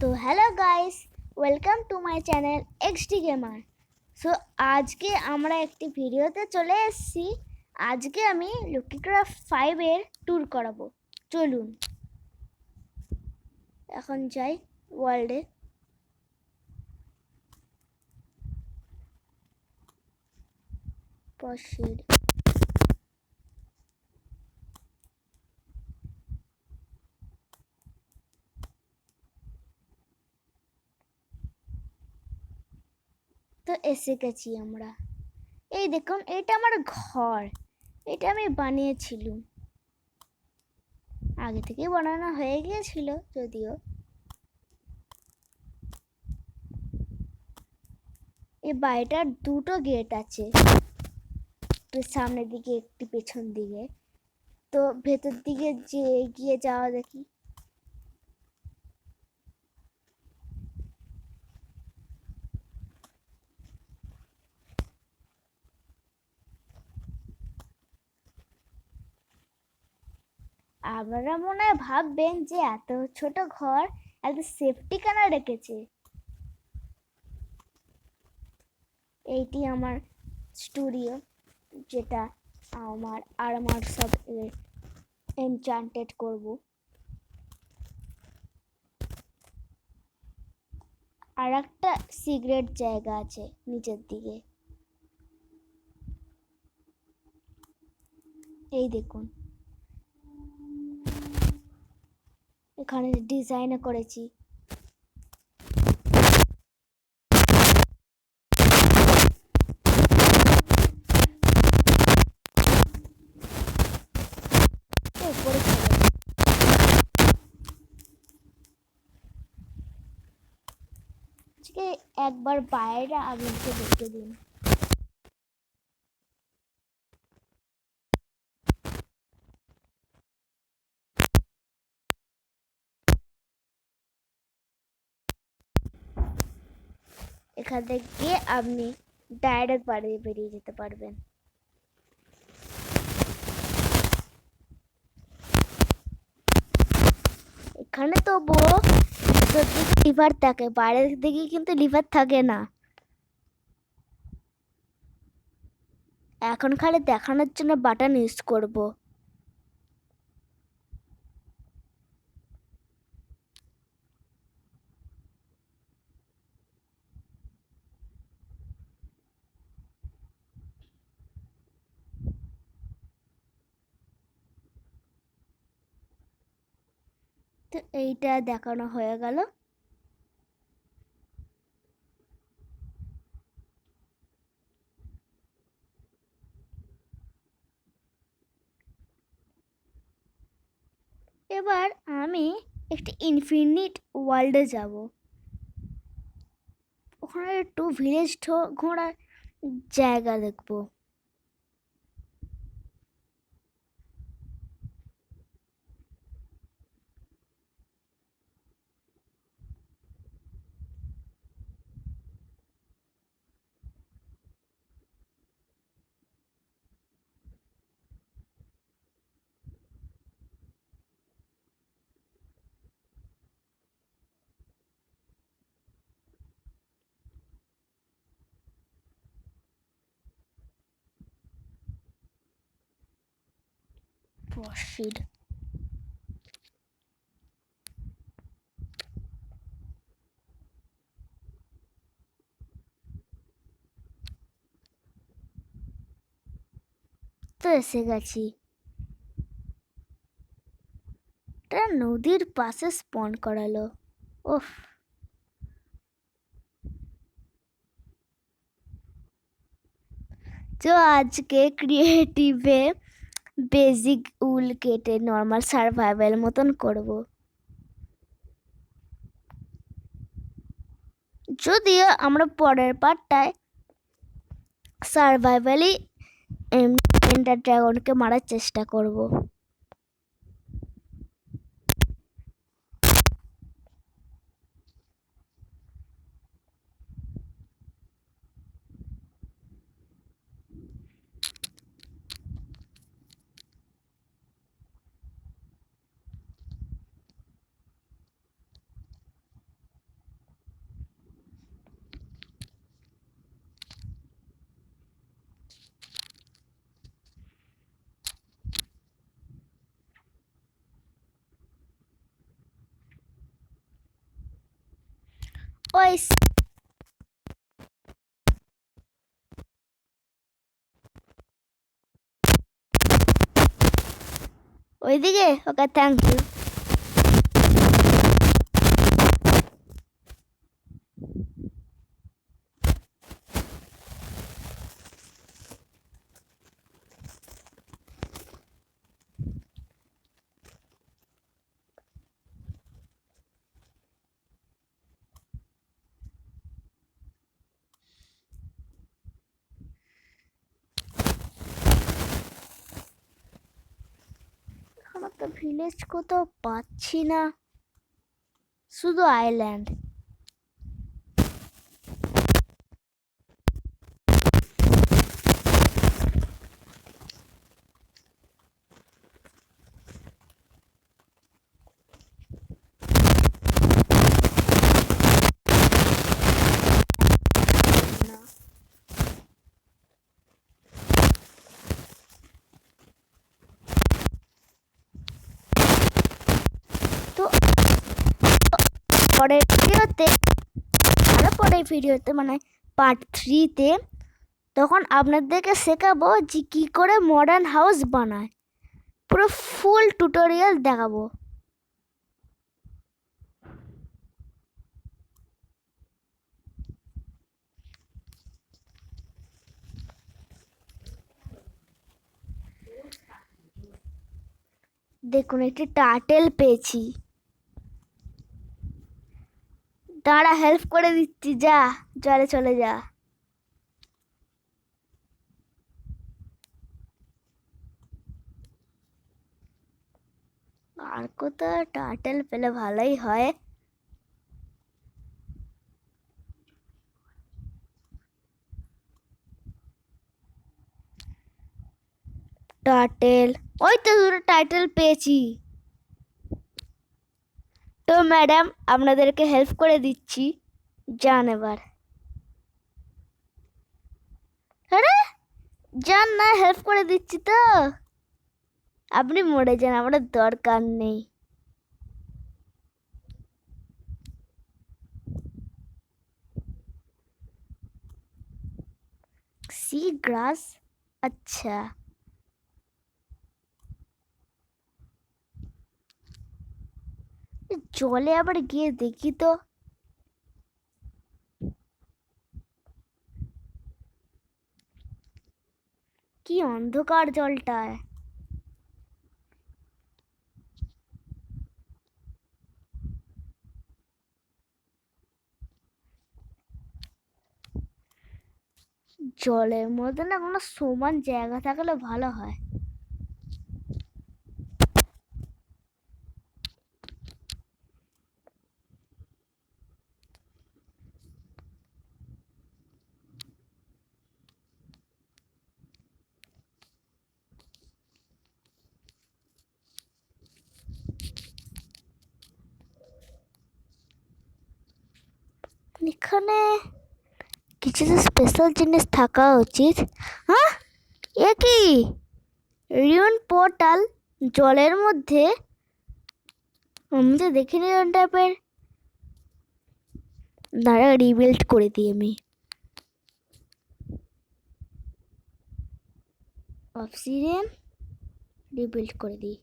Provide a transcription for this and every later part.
তো hello guys, welcome to my channel XD gamer. So আজকে আমরা একটি ভিডিওতে চলে এসেছি। আজকে আমি লক্ষ্মী ক্রাফট 5 এর ট্যুর করাবো। চলুন এখন যাই ওয়ার্ল্ডে। প্রসিড। তো এসে গেছি আমরা। এই দেখুন, এটা আমার ঘর। এটা আমি বানিয়েছিলাম, আগে থেকে বানানো হয়ে গিয়েছিল যদিও। এই বাড়িটার দুটো গেট আছে, একটি সামনের দিকে একটি পেছন দিকে। তো ভেতর দিকে যে এগিয়ে যাওয়া দেখি। আপনারা মনে হয় ভাববেন যে এত ছোট ঘর এত সেফটি কেন রেখেছে। এইটি আমার স্টুডিও, যেটা আমার সব এনচান্টেড করব। আর একটা সিক্রেট জায়গা আছে নিচের দিকে, এই দেখুন। এখানে ডিজাইন করেছি। উপরে আজকে একবার বাইরে আগুনকে দেখে দিন। এখান থেকে আপনি ডাইরেক্ট বাড়ি বেরিয়ে যেতে পারবেন। এখানে তবুও ভিতর দিকে লিভার থাকে, বাইরের দিকে কিন্তু লিভার থাকে না। এখন খালি দেখানোর জন্য বাটন ইউজ করব। তো এইটা দেখানো হয়ে গেল। এবার আমি একটি ইনফিনিট ওয়ার্ল্ডে যাব। ওখানে একটু ভিলেজ ঘোরার জায়গা দেখব। প্রসিড। তো এসে গেছি। এটা নদীর পাশে স্পন করালো। ওফ। তো আজকে ক্রিয়েটিভে বেসিক উল কেটে নর্মাল সার্ভাইভাল মতন করব। যদিও আমরা পরের পার্টটায় সার্ভাইভালি এন্ডার ড্রাগনকে মারার চেষ্টা করব। ওই ওইদিকে, ওকে থ্যাংক ইউ। এখনো তো ভিলেজ কোথাও পাচ্ছি না, শুধু আইল্যান্ড। তো পরের ভিডিওতে, আরো পরের ভিডিওতে মানে পার্ট 3-তে, তখন আপনাদেরকে শেখাবো যে কী করে মডার্ন হাউস বানায়, পুরো ফুল টিউটোরিয়াল দেখাবো। দেখুন একটি টার্টেল পেয়েছি, দাঁড়া হেল্প করে দিচ্ছি, যা জলে চলে যা। আর কোথাও টার্টেল পেলে ভালোই হয়। টার্টেল, ওই তো দুটো টাইটেল পেয়েছি। তো ম্যাডাম আপনাদেরকে হেল্প করে দিচ্ছি, যান এবার। আরে যান না, হেল্প করে দিচ্ছি তো, আপনি মরে যান, আমার দরকার নেই। সি গ্রাস, আচ্ছা জলে আবার গিয়ে দেখি তো। কি অন্ধকার জলটায়। জলের মধ্যে না কোনো সমান জায়গা থাকলে ভালো হয়। এখানে কিছু তো স্পেশাল জিনিস থাকা উচিত। হ্যাঁ, এ কি রিউন পোর্টাল জলের মধ্যে? আমি তো দেখিনি এরকম টাইপের। দাঁড়া রিবিল্ড করে দিই আমি। অবসিডিয়ান রিবিল্ড করে দিই।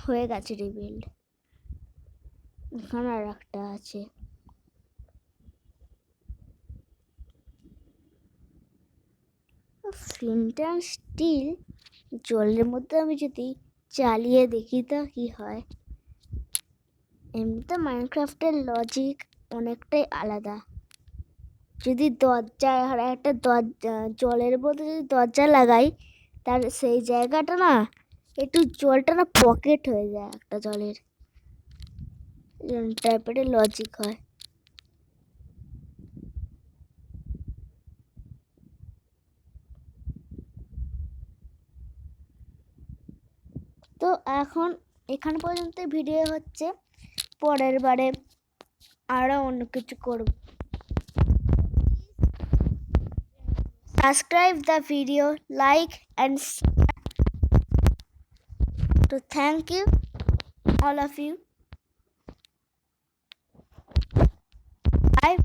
হয়ে গেছে রিবিল্ড। এখানে আর একটা আছে। ফ্লিন্ট অ্যান্ড স্টিল জলের মধ্যে আমি যদি চালিয়ে দেখি তো কি হয়। এমনিতে মাইনক্রাফটের লজিক অনেকটাই আলাদা। যদি দরজায় আর একটা দরজা জলের মধ্যে যদি দরজা লাগাই, তার সেই জায়গাটা না একটু জলটা না পকেট হয়ে যায় একটা জলের, টাইপের লজিক হয়। তো এখন এখান পর্যন্ত ভিডিও হচ্ছে। পরের বারে আরও অন্য কিছু করব। Subscribe the video, like and to thank you all of you. Bye.